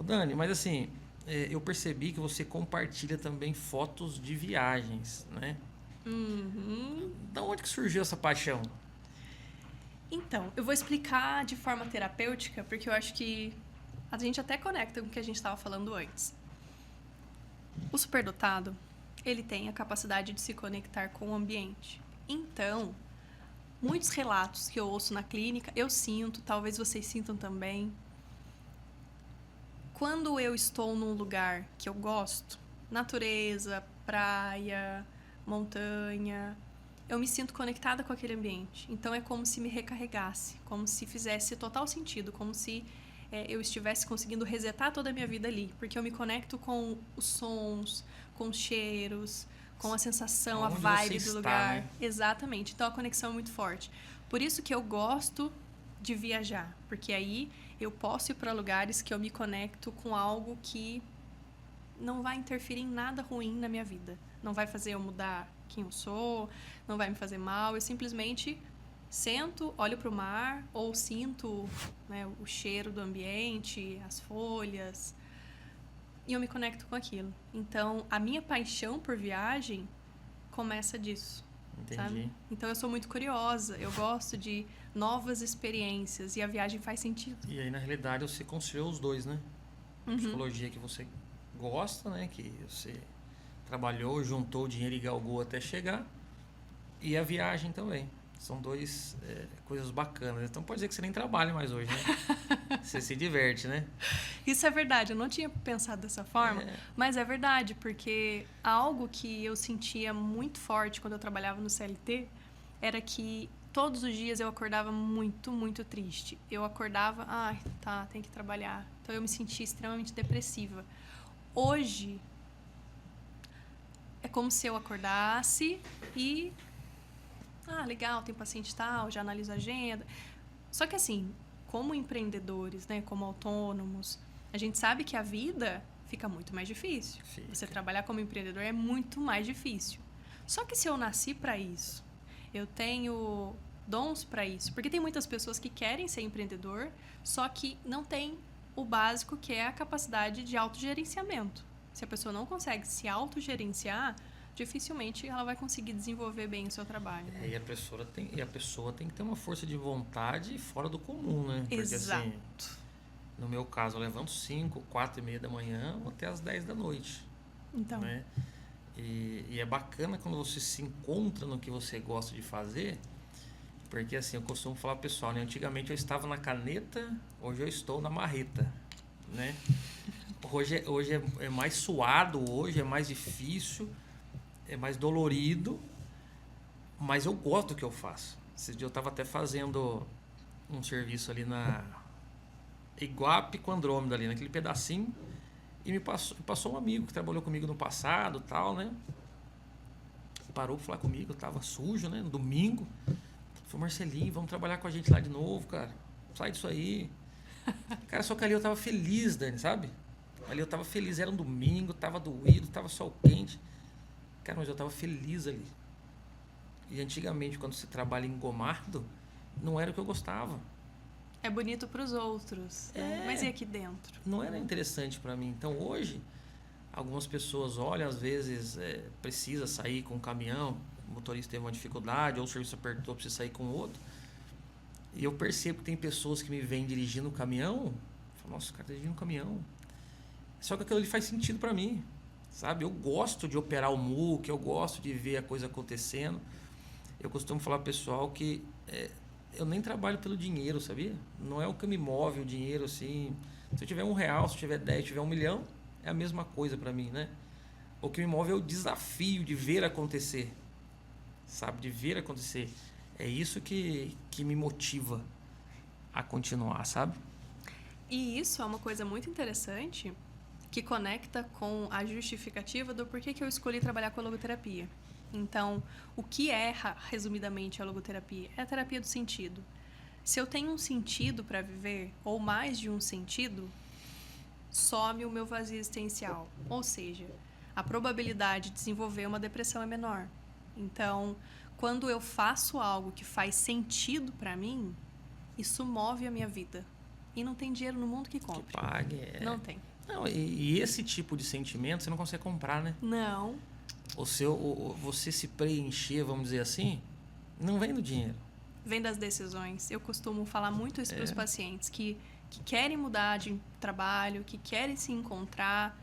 Dani, mas assim, eu percebi que você compartilha também fotos de viagens, né? Uhum. Da onde que surgiu essa paixão? Então, eu vou explicar de forma terapêutica, porque eu acho que a gente até conecta com o que a gente estava falando antes. O superdotado, ele tem a capacidade de se conectar com o ambiente. Então, muitos relatos que eu ouço na clínica, eu sinto, talvez vocês sintam também. Quando eu estou num lugar que eu gosto, natureza, praia, montanha, eu me sinto conectada com aquele ambiente. Então é como se me recarregasse, como se fizesse total sentido, como se eu estivesse conseguindo resetar toda a minha vida ali, porque eu me conecto com os sons, com os cheiros, com a sensação, a Aonde você vibe do está, lugar. né? Exatamente. Então a conexão é muito forte. Por isso que eu gosto de viajar, porque aí eu posso ir para lugares que eu me conecto com algo que não vai interferir em nada ruim na minha vida. Não vai fazer eu mudar quem eu sou, não vai me fazer mal. Eu simplesmente sento, olho para o mar ou sinto, né, o cheiro do ambiente, as folhas, e eu me conecto com aquilo. Então, a minha paixão por viagem começa disso. Sabe? Entendi. Então eu sou muito curiosa, eu gosto de novas experiências e a viagem faz sentido. E aí, na realidade, você construiu os dois, né? Psicologia que você gosta, né? Que você trabalhou, juntou o dinheiro e galgou até chegar. E a viagem também. São dois coisas bacanas. Então pode dizer que você nem trabalha mais hoje, né? Você se diverte, né? Isso é verdade, eu não tinha pensado dessa forma, mas é verdade, porque algo que eu sentia muito forte quando eu trabalhava no CLT era que todos os dias eu acordava muito, muito triste. Eu acordava, ai, tá, tem que trabalhar. Então eu me sentia extremamente depressiva. Hoje é como se eu acordasse e legal, tem paciente tal, já analiso a agenda. Só que assim, como empreendedores, né, como autônomos, a gente sabe que a vida fica muito mais difícil. Fica. Você trabalhar como empreendedor é muito mais difícil. Só que se eu nasci para isso, eu tenho dons para isso, porque tem muitas pessoas que querem ser empreendedor, só que não tem o básico, que é a capacidade de autogerenciamento. Se a pessoa não consegue se autogerenciar, dificilmente ela vai conseguir desenvolver bem o seu trabalho. Né? E a pessoa tem que ter uma força de vontade fora do comum, né? Porque Exato. assim, no meu caso, eu levanto 5, 4 e meia da manhã até as 10 da noite. Então, Né? E é bacana quando você se encontra no que você gosta de fazer, porque assim, eu costumo falar pro pessoal, né? Antigamente eu estava na caneta, hoje eu estou na marreta, né? Hoje é mais suado, hoje é mais difícil, é mais dolorido, mas eu gosto do que eu faço. Esse dia eu estava até fazendo um serviço ali na Iguape com Andrômeda, ali naquele pedacinho, e me passou um amigo que trabalhou comigo no passado, tal, né? Parou para falar comigo, eu tava sujo, né? No domingo. Falei, Marcelinho, vamos trabalhar com a gente lá de novo, cara. Sai disso aí. Cara, só que ali eu tava feliz, Dani, sabe? Ali eu tava feliz, era um domingo, tava doído, tava sol quente. Cara, mas eu tava feliz ali. E antigamente, quando você trabalha engomado, não era o que eu gostava. é bonito para os outros, né? Mas e aqui dentro? Não era interessante para mim. Então hoje, algumas pessoas olham, às vezes precisa sair com um caminhão, o motorista teve uma dificuldade, ou o serviço apertou, precisa sair com outro. E eu percebo que tem pessoas que me veem dirigindo o caminhão, falam, nossa, o cara tá dirigindo um caminhão. Só que aquilo ali faz sentido para mim, sabe? Eu gosto de operar o MOOC, eu gosto de ver a coisa acontecendo. Eu costumo falar pro pessoal que eu nem trabalho pelo dinheiro, sabia? Não é o que me move o dinheiro, assim. Se eu tiver R$ 1, se eu tiver 10, se eu tiver 1 milhão, é a mesma coisa para mim, né? O que me move é o desafio de ver acontecer, sabe? De ver acontecer. É isso que me motiva a continuar, sabe? E isso é uma coisa muito interessante que conecta com a justificativa do porquê que eu escolhi trabalhar com a logoterapia. Então, o que é, resumidamente, a logoterapia? É a terapia do sentido. Se eu tenho um sentido para viver, ou mais de um sentido, some o meu vazio existencial. Ou seja, a probabilidade de desenvolver uma depressão é menor. Então, quando eu faço algo que faz sentido para mim, isso move a minha vida. E não tem dinheiro no mundo que compre. Que pague. Não tem. Não, e esse tipo de sentimento você não consegue comprar, né? Não. Você se preencher, vamos dizer assim, não vem do dinheiro. Vem das decisões. Eu costumo falar muito isso para os pacientes que querem mudar de trabalho, que querem se encontrar.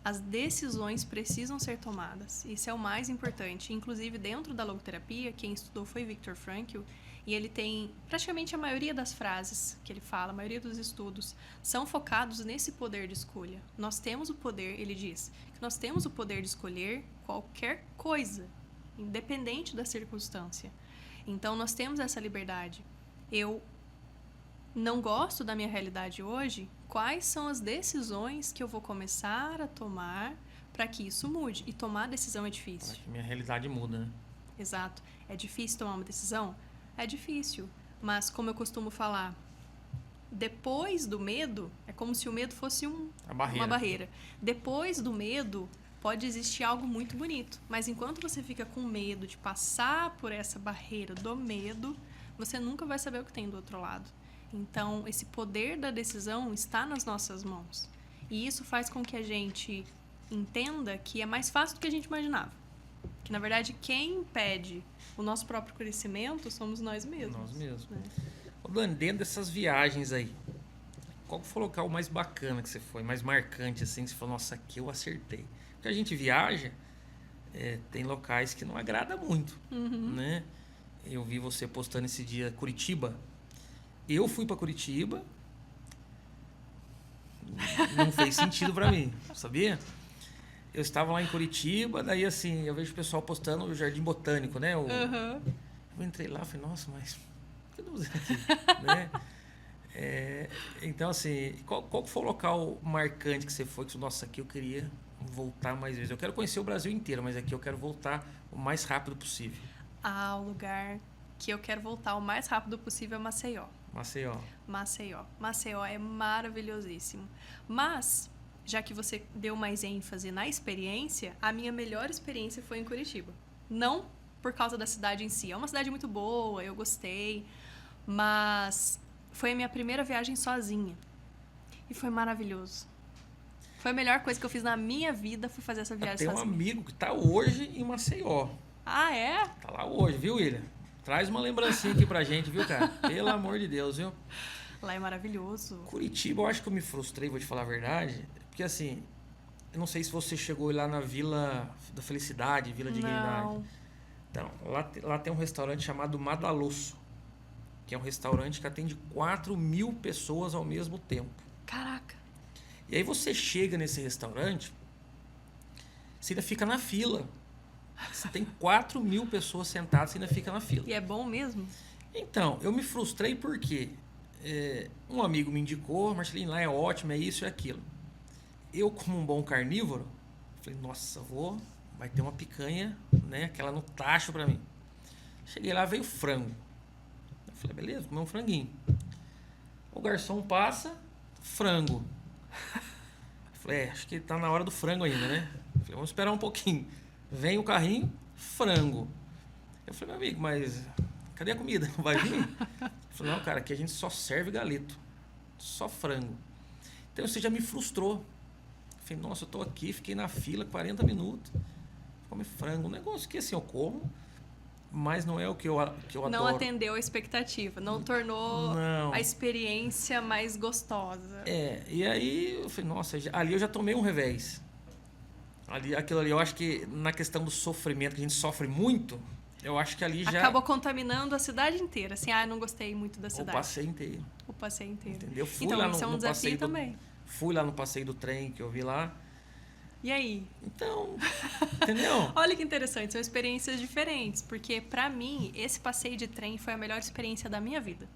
As decisões precisam ser tomadas. Isso é o mais importante. Inclusive, dentro da logoterapia, quem estudou foi Viktor Frankl, e ele tem praticamente a maioria das frases que ele fala, a maioria dos estudos, são focados nesse poder de escolha. Nós temos o poder, ele diz, que nós temos o poder de escolher qualquer coisa, independente da circunstância. Então, nós temos essa liberdade. Eu não gosto da minha realidade hoje, quais são as decisões que eu vou começar a tomar para que isso mude? E tomar decisão é difícil. Para que minha realidade muda, né? Exato. É difícil tomar uma decisão? É difícil. Mas, como eu costumo falar, depois do medo, é como se o medo fosse uma barreira. Depois do medo, pode existir algo muito bonito. Mas enquanto você fica com medo de passar por essa barreira do medo, você nunca vai saber o que tem do outro lado. Então, esse poder da decisão está nas nossas mãos. E isso faz com que a gente entenda que é mais fácil do que a gente imaginava. Que, na verdade, quem impede o nosso próprio crescimento somos nós mesmos. Nós mesmos. Né? Ô, Dani, dentro dessas viagens aí, qual foi o local mais bacana que você foi? Mais marcante, assim, que você falou, nossa, aqui eu acertei. Porque a gente viaja, tem locais que não agrada muito, né? Eu vi você postando esse dia Curitiba. Eu fui para Curitiba, não fez sentido para mim, sabia? Eu estava lá em Curitiba, daí assim, eu vejo o pessoal postando o Jardim Botânico, né? Eu entrei lá e falei, nossa, mas por que eu não usei aqui? Né? Então, assim, qual foi o local marcante que você foi? Que, nossa, aqui eu queria voltar mais vezes. Eu quero conhecer o Brasil inteiro, mas aqui eu quero voltar o mais rápido possível. O lugar que eu quero voltar o mais rápido possível é Maceió. Maceió é maravilhosíssimo. Mas, já que você deu mais ênfase na experiência, a minha melhor experiência foi em Curitiba. Não por causa da cidade em si. É uma cidade muito boa, eu gostei. Mas foi a minha primeira viagem sozinha. E foi maravilhoso. Foi a melhor coisa que eu fiz na minha vida, foi fazer essa viagem sozinha. Tem um amigo que tá hoje em Maceió. Ah, é? Tá lá hoje, viu, William? Traz uma lembrancinha aqui pra gente, viu, cara? Pelo amor de Deus, viu? Lá é maravilhoso. Curitiba, eu acho que eu me frustrei, vou te falar a verdade. Porque, assim, eu não sei se você chegou lá na Vila da Felicidade, Vila Dignidade. Não. Então, lá tem um restaurante chamado Madalosso, que é um restaurante que atende 4.000 pessoas ao mesmo tempo. Caraca. E aí você chega nesse restaurante, você ainda fica na fila. Você tem 4.000 pessoas sentadas, você ainda fica na fila. E é bom mesmo? Então, eu me frustrei porque um amigo me indicou, Marcelinho, lá é ótimo, é isso e aquilo. Eu, como um bom carnívoro, falei, nossa, vai ter uma picanha, né, aquela no tacho pra mim. Cheguei lá, veio frango. Eu falei, beleza, comer um franguinho. O garçom passa, frango. Eu falei, acho que tá na hora do frango ainda, né? Eu falei, vamos esperar um pouquinho. Vem o carrinho, frango. Eu falei, meu amigo, mas cadê a comida? Não vai vir? Ele falou, não, cara, aqui a gente só serve galeto. Só frango. Então você já me frustrou. Eu falei, nossa, eu tô aqui, fiquei na fila 40 minutos. Come frango. Um negócio que assim eu como, mas não é o que eu adoro. Não atendeu a expectativa, não tornou a experiência mais gostosa. E aí eu falei, nossa, ali eu já tomei um revés. Aquilo ali, eu acho que na questão do sofrimento, que a gente sofre muito, eu acho que ali já... Acabou contaminando a cidade inteira. Assim, não gostei muito da cidade. O passeio inteiro. Entendeu? Eu fui lá isso é um desafio também. Fui lá no passeio do trem, que eu vi lá. E aí? Então, entendeu? Olha que interessante, são experiências diferentes. Porque, pra mim, esse passeio de trem foi a melhor experiência da minha vida.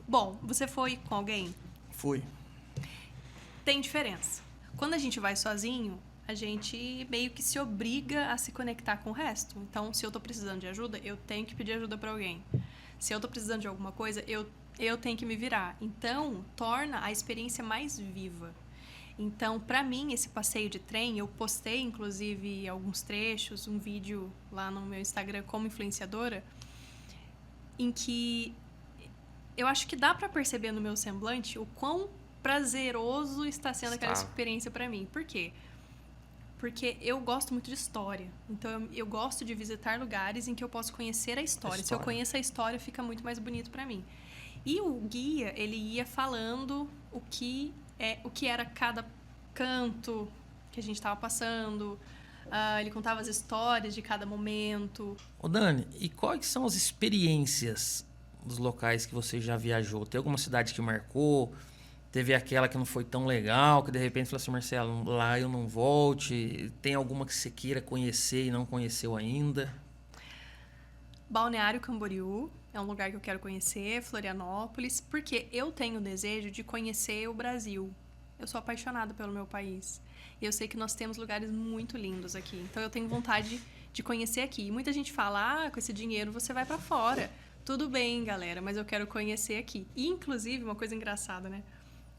Bom, você foi com alguém? Fui. Tem diferença. Quando a gente vai sozinho, a gente meio que se obriga a se conectar com o resto. Então, se eu tô precisando de ajuda, eu tenho que pedir ajuda pra alguém. Se eu tô precisando de alguma coisa, eu tenho que me virar. Então, torna a experiência mais viva. Então, pra mim, esse passeio de trem, eu postei, inclusive, alguns trechos, um vídeo lá no meu Instagram como influenciadora, em que eu acho que dá pra perceber no meu semblante o quão prazeroso está sendo aquela Estava. experiência para mim. Por quê? Porque eu gosto muito de história. Então, eu gosto de visitar lugares em que eu posso conhecer a história. Se eu conheço a história, fica muito mais bonito para mim. E o guia, ele ia falando o que era cada canto que a gente estava passando. Ele contava as histórias de cada momento. Ô Dani, e quais são as experiências dos locais que você já viajou? Tem alguma cidade que marcou? Teve aquela que não foi tão legal, que de repente falou assim, Marcelo, lá eu não volte. Tem alguma que você queira conhecer e não conheceu ainda? Balneário Camboriú é um lugar que eu quero conhecer, Florianópolis, porque eu tenho o desejo de conhecer o Brasil. Eu sou apaixonada pelo meu país. E eu sei que nós temos lugares muito lindos aqui. Então eu tenho vontade de conhecer aqui. E muita gente fala, com esse dinheiro você vai pra fora. Tudo bem, galera, mas eu quero conhecer aqui. E, inclusive, uma coisa engraçada, né?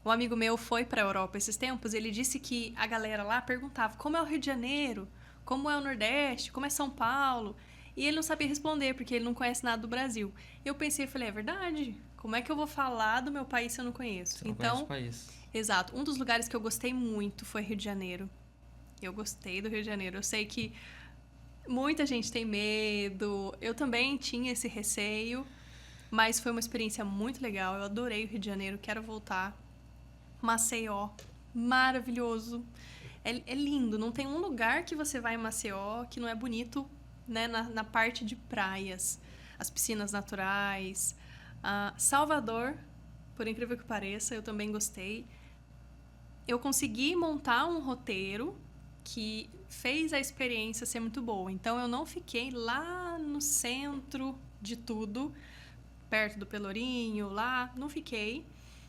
Um amigo meu foi para a Europa esses tempos, ele disse que a galera lá perguntava como é o Rio de Janeiro, como é o Nordeste, como é São Paulo. E ele não sabia responder, porque ele não conhece nada do Brasil. Eu pensei, falei, é verdade. Como é que eu vou falar do meu país se eu não conheço? Você não conhece o país. Exato. Um dos lugares que eu gostei muito foi Rio de Janeiro. Eu gostei do Rio de Janeiro. Eu sei que muita gente tem medo. Eu também tinha esse receio. Mas foi uma experiência muito legal. Eu adorei o Rio de Janeiro. Quero voltar. Maceió, maravilhoso. É lindo. Não tem um lugar que você vai em Maceió que não é bonito, né, na parte de praias. As piscinas naturais. Salvador, por incrível que pareça, eu também gostei. Eu consegui montar um roteiro que fez a experiência ser muito boa. Então, eu não fiquei lá no centro de tudo, perto do Pelourinho, lá. Não fiquei.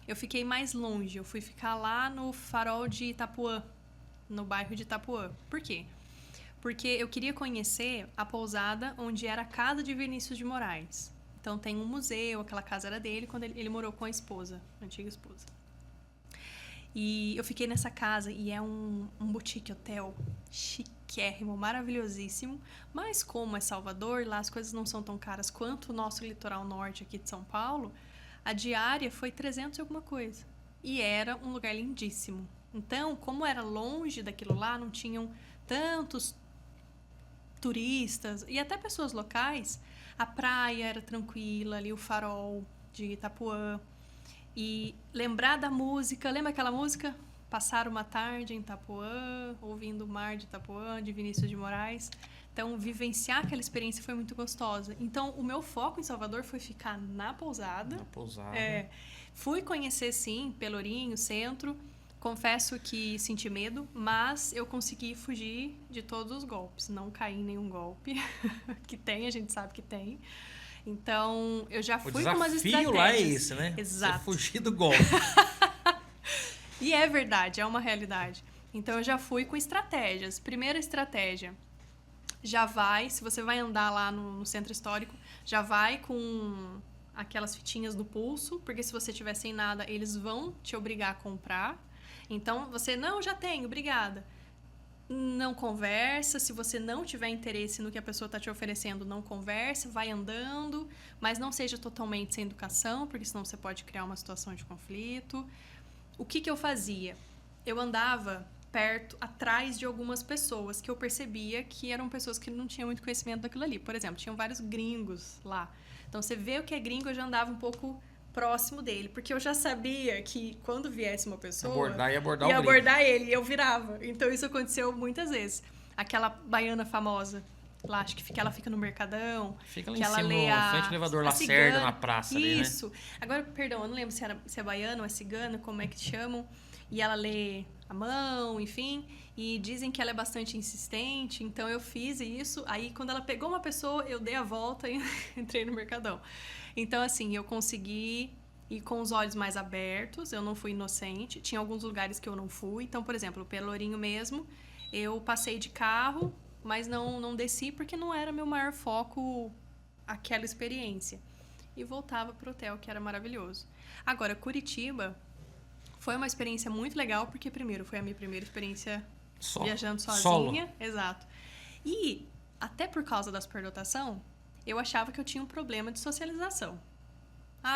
Eu fiquei mais longe. Eu fui ficar lá no Farol de Itapuã, no bairro de Itapuã. Por quê? Porque eu queria conhecer a pousada onde era a casa de Vinícius de Moraes. Então, tem um museu, aquela casa era dele, quando ele morou com a esposa, a antiga esposa. E eu fiquei nessa casa e é um boutique hotel chiquérrimo, maravilhosíssimo. Mas como é Salvador, lá as coisas não são tão caras quanto o nosso litoral norte aqui de São Paulo, a diária foi 300 e alguma coisa. E era um lugar lindíssimo. Então, como era longe daquilo lá, não tinham tantos turistas e até pessoas locais, a praia era tranquila, ali o farol de Itapuã. E lembrar da música, lembra aquela música? Passar uma tarde em Itapuã, ouvindo o mar de Itapuã, de Vinícius de Moraes. Então, vivenciar aquela experiência foi muito gostosa. Então, o meu foco em Salvador foi ficar na pousada. Na pousada. Fui conhecer, sim, Pelourinho, centro. Confesso que senti medo, mas eu consegui fugir de todos os golpes. Não caí em nenhum golpe. Que tem, a gente sabe que tem. Então, eu já fui com umas estratégias. O desafio lá é esse, né? Exato. Você fugir do golpe. E é verdade, é uma realidade. Então, eu já fui com estratégias. Primeira estratégia, se você vai andar lá no centro histórico, já vai com aquelas fitinhas no pulso, porque se você tiver sem nada, eles vão te obrigar a comprar. Então, você, não, já tenho, obrigada. Não conversa, se você não tiver interesse no que a pessoa está te oferecendo, não conversa, vai andando, mas não seja totalmente sem educação, porque senão você pode criar uma situação de conflito. O que eu fazia? Eu andava atrás de algumas pessoas que eu percebia que eram pessoas que não tinham muito conhecimento daquilo ali. Por exemplo, tinham vários gringos lá. Então, você vê o que é gringo, eu já andava um pouco próximo dele, porque eu já sabia que quando viesse uma pessoa... Ia abordar ele, e eu virava. Então, isso aconteceu muitas vezes. Aquela baiana famosa, lá, acho que ela fica no Mercadão. Fica lá que em ela cima, lê na frente do elevador Lacerda, na praça ali, né? Isso. Agora, perdão, eu não lembro se é baiana ou é cigana, como é que chamam. E ela lê a mão, enfim, e dizem que ela é bastante insistente, então eu fiz isso. Aí, quando ela pegou uma pessoa, eu dei a volta e entrei no Mercadão. Então, assim, eu consegui ir com os olhos mais abertos, eu não fui inocente. Tinha alguns lugares que eu não fui. Então, por exemplo, o Pelourinho mesmo, eu passei de carro, mas não desci porque não era meu maior foco aquela experiência. E voltava pro hotel, que era maravilhoso. Agora, Curitiba foi uma experiência muito legal, porque primeiro foi a minha primeira experiência viajando sozinha. Solo. Exato. E, até por causa da superdotação, eu achava que eu tinha um problema de socialização.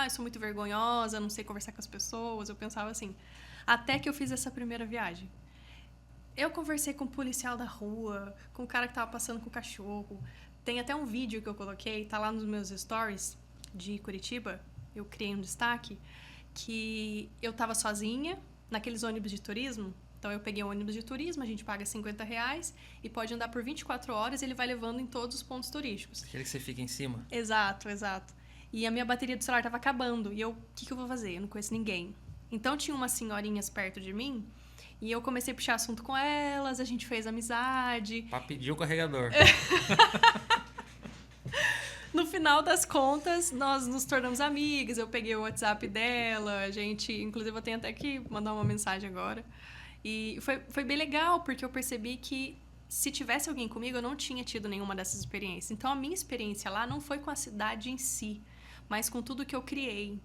Eu sou muito vergonhosa, não sei conversar com as pessoas. Eu pensava assim. Até que eu fiz essa primeira viagem. Eu conversei com o policial da rua, com o cara que tava passando com o cachorro. Tem até um vídeo que eu coloquei, tá lá nos meus stories de Curitiba. Eu criei um destaque que eu tava sozinha naqueles ônibus de turismo. Então, eu peguei um ônibus de turismo, a gente paga R$50 e pode andar por 24 horas e ele vai levando em todos os pontos turísticos. Aquele que você fica em cima? Exato, exato. E a minha bateria do celular tava acabando. E eu, o que eu vou fazer? Eu não conheço ninguém. Então, tinha umas senhorinhas perto de mim e eu comecei a puxar assunto com elas, a gente fez amizade. Pra pedir o carregador. No final das contas, nós nos tornamos amigas. Eu peguei o WhatsApp dela, a gente... Inclusive, eu tenho até que mandar uma mensagem agora. E foi bem legal, porque eu percebi que se tivesse alguém comigo, eu não tinha tido nenhuma dessas experiências. Então, a minha experiência lá não foi com a cidade em si, mas com tudo que eu criei.